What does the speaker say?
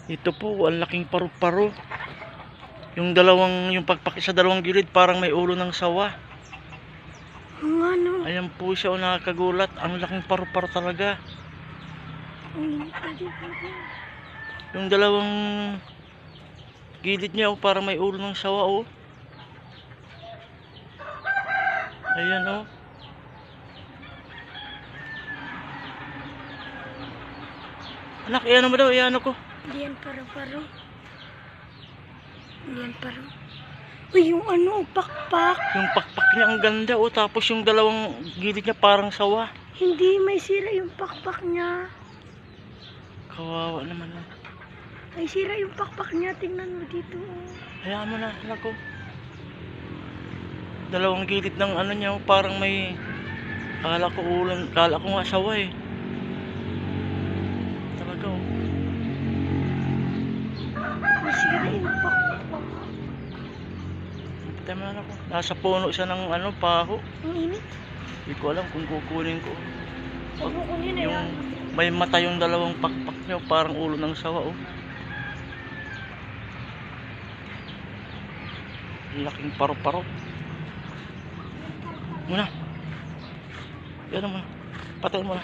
Ito po, ang laking paru-paro. Yung pagpaki sa dalawang gilid parang may ulo ng sawa. Ano? Ayan po siya, nakakagulat. Ang laking paru-paro talaga. Yung dalawang gilid niya, parang may ulo ng sawa, oh. Ayan, oh. Anak, iyan mo daw, iyan ko. Hindi yan paru-paro. Hindi yan paro. Uy, yung ano, pakpak. Yung pakpak niya ang ganda, oh. Tapos yung dalawang gilid niya parang sawa. Hindi, may sira yung pakpak niya. Kawawa naman, oh. Ay, sira yung pakpak niya. Tingnan mo dito, oh. Hayaan mo na, anak ko. Dalawang gilid ng ano niya, oh, parang may... Kala ko nga sawa, eh. Talaga, oh. May sira yung pakpak. Tama na ako. Nasa puno siya ng ano, paho. Ang init. Hindi ko alam kung kukunin ko. Huwag mo kunin na Yung yan. may mata yung dalawang pakpak niya, parang ulo ng sawa, oh. Laking paro-paro. Muna. Yan mo na. Patayin mo na.